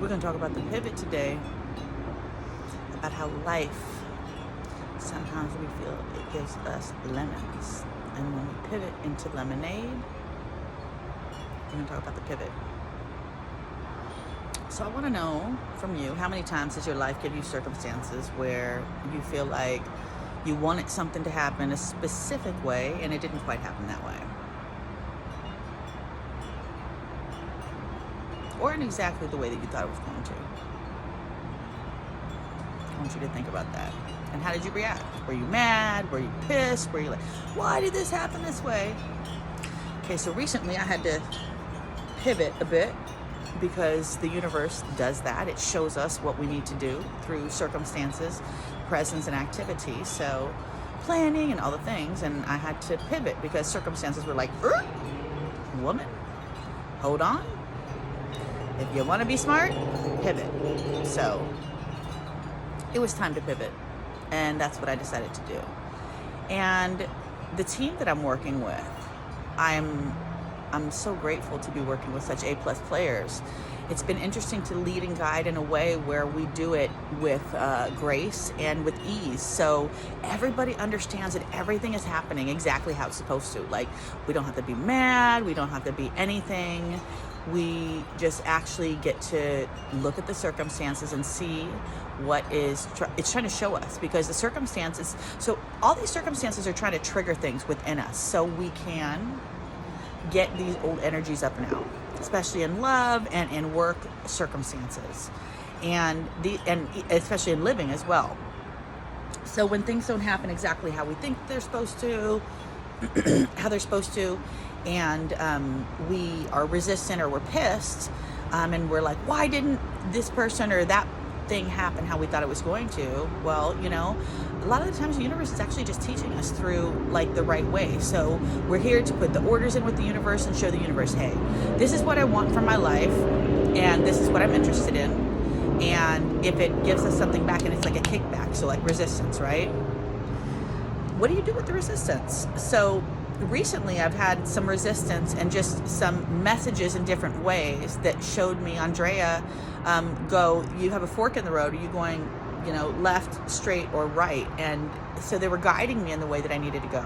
We're going to talk about the pivot today, about how life, sometimes we feel it gives us lemons. And when we pivot into lemonade, we're going to talk about the pivot. So I want to know from you, how many times does your life give you circumstances where you feel like you wanted something to happen a specific way and it didn't quite happen that way? Or in exactly the way that you thought it was going to. I want you to think about that. And how did you react? Were you mad? Were you pissed? Were you like, why did this happen this way? Okay, so recently I had to pivot a bit because the universe does that. It shows us what we need to do through circumstances, presence, and activity. So planning and all the things. And I had to pivot because circumstances were like, woman, hold on. If you want to be smart, pivot. So it was time to pivot. And that's what I decided to do. And the team that I'm working with, I'm so grateful to be working with such A+ players. It's been interesting to lead and guide in a way where we do it with grace and with ease. So everybody understands that everything is happening exactly how it's supposed to. Like, we don't have to be mad. We don't have to be anything. We just actually get to look at the circumstances and see what it's trying to show us, because the circumstances, so all these circumstances are trying to trigger things within us so we can get these old energies up and out, especially in love and in work circumstances, and especially in living as well. So when things don't happen exactly how we think they're supposed to, how they're supposed to, and we are resistant or we're pissed, and we're like, why didn't this person or that thing happen how we thought it was going to? Well, a lot of the times the universe is actually just teaching us through like the right way. So we're here to put the orders in with the universe and show the universe, hey, this is what I want from my life and this is what I'm interested in. And if it gives us something back, and it's like a kickback, so like resistance, right? What do you do with the resistance? So recently I've had some resistance and just some messages in different ways that showed me, Andrea, go, you have a fork in the road. Are you going, left, straight, or right? And so they were guiding me in the way that I needed to go.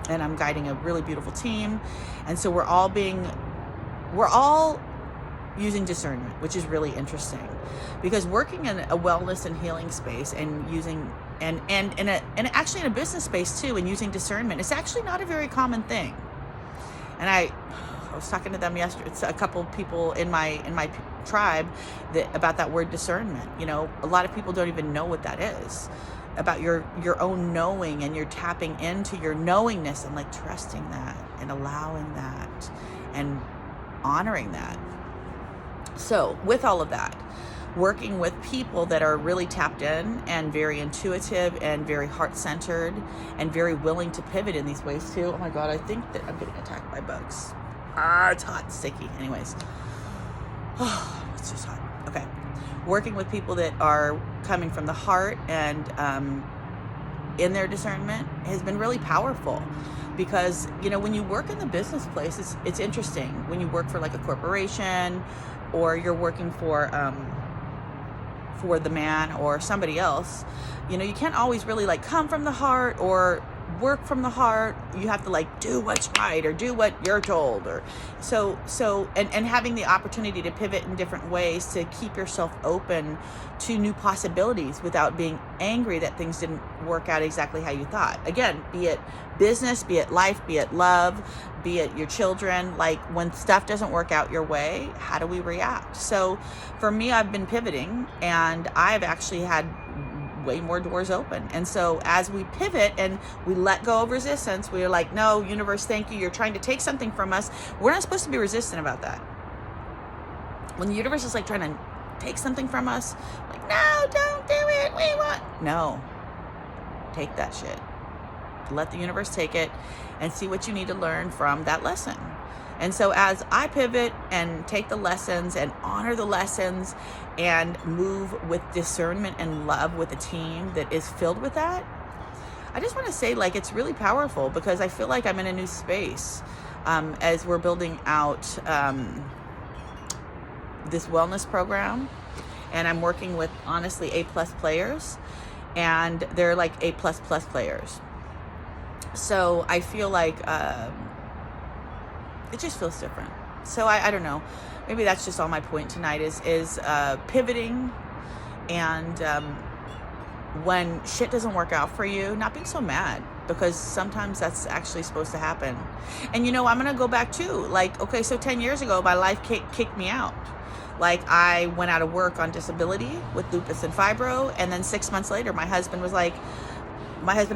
And I'm guiding a really beautiful team. And so we're all using discernment, which is really interesting, because working in a wellness and healing space and using and actually in a business space too, and using discernment, it's actually not a very common thing. And I was talking to them yesterday. It's a couple of people in my tribe about that word discernment. A lot of people don't even know what that is, about your own knowing, and you're tapping into your knowingness and like trusting that and allowing that and honoring that. So with all of that, working with people that are really tapped in and very intuitive and very heart-centered and very willing to pivot in these ways too. Oh my God, I think that I'm getting attacked by bugs. It's hot, sticky. Anyways, it's just hot. Okay. Working with people that are coming from the heart and in their discernment has been really powerful. Because, when you work in the business place, it's interesting. When you work for like a corporation, or you're working for the man or somebody else, you can't always really like come from the heart or work from the heart. You have to like do what's right or do what you're told, or and having the opportunity to pivot in different ways to keep yourself open to new possibilities without being angry that things didn't work out exactly how you thought. Again, be it business, be it life, be it love, be it your children, like when stuff doesn't work out your way, how do we react? So for me, I've been pivoting, and I've actually had way more doors open. And so as we pivot and we let go of resistance, we're like, no, universe, thank you. You're trying to take something from us. We're not supposed to be resistant about that. When the universe is like trying to take something from us, like, no, don't do it. We want, no, take that shit. Let the universe take it and see what you need to learn from that lesson. And so as I pivot and take the lessons and honor the lessons and move with discernment and love with a team that is filled with that, I just want to say, like, it's really powerful, because I feel like I'm in a new space as we're building out this wellness program. and I'm working with, honestly, A+ players, and they're like A++ players. So I feel like it just feels different. So I don't know. Maybe that's just all my point tonight is pivoting, and when shit doesn't work out for you, not being so mad, because sometimes that's actually supposed to happen. And I'm gonna go back to, like, okay, so 10 years ago, my life kicked me out. Like, I went out of work on disability with lupus and fibro, and then 6 months later, my husband of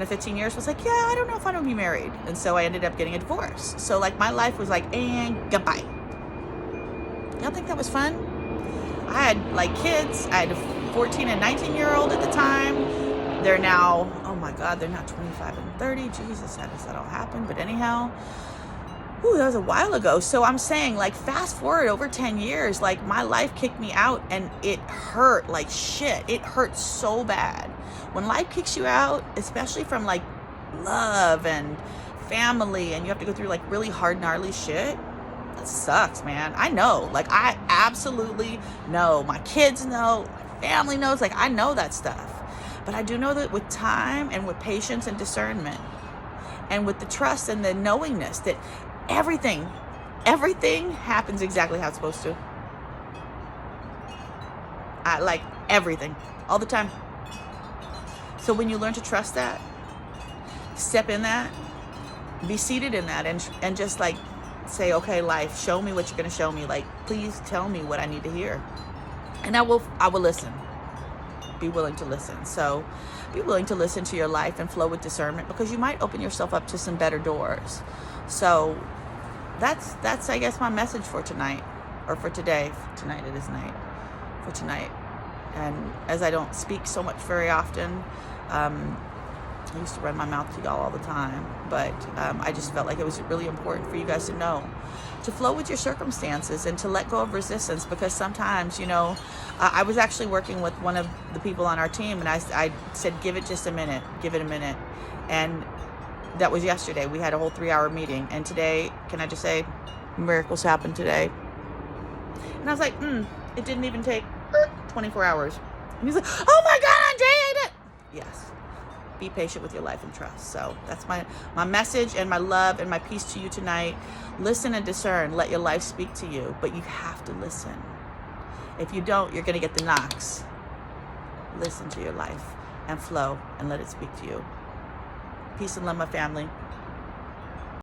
15 years was like, yeah, I don't know if I want to be married. And so I ended up getting a divorce. So, like, my life was like, and goodbye. Y'all think that was fun? I had, like, kids. I had a 14 and 19-year-old at the time. They're now, oh my God, they're now 25 and 30. Jesus, how does that all happen? But anyhow, that was a while ago. So I'm saying, like, fast forward over 10 years, like, my life kicked me out, and it hurt like shit. It hurt so bad. When life kicks you out, especially from, like, love and family, and you have to go through, like, really hard, gnarly shit, that sucks, man. I know. Like, I absolutely know. My kids know. My family knows. Like, I know that stuff. But I do know that with time and with patience and discernment, and with the trust and the knowingness that everything happens exactly how it's supposed to. Like, everything. All the time. So when you learn to trust that, step in that, be seated in that, and just, like, say, okay, life, show me what you're going to show me. Like, please tell me what I need to hear. And I will listen. Be willing to listen. So be willing to listen to your life and flow with discernment, because you might open yourself up to some better doors. So that's I guess my message for tonight, or for today. Tonight, it is night. For tonight. And as I don't speak so much very often, I used to run my mouth to y'all all the time, but I just felt like it was really important for you guys to know, to flow with your circumstances and to let go of resistance, because sometimes, I was actually working with one of the people on our team, and I said, give it just a minute, give it a minute. And that was yesterday. We had a whole 3-hour meeting, and today, can I just say, miracles happened today. And I was like, it didn't even take 24 hours. And he's like, oh my God, Andrea, I did. Yes. Be patient with your life and trust. So that's my message and my love and my peace to you tonight. Listen and discern. Let your life speak to you, but you have to listen. If you don't, you're going to get the knocks. Listen to your life and flow and let it speak to you. Peace and love, my family.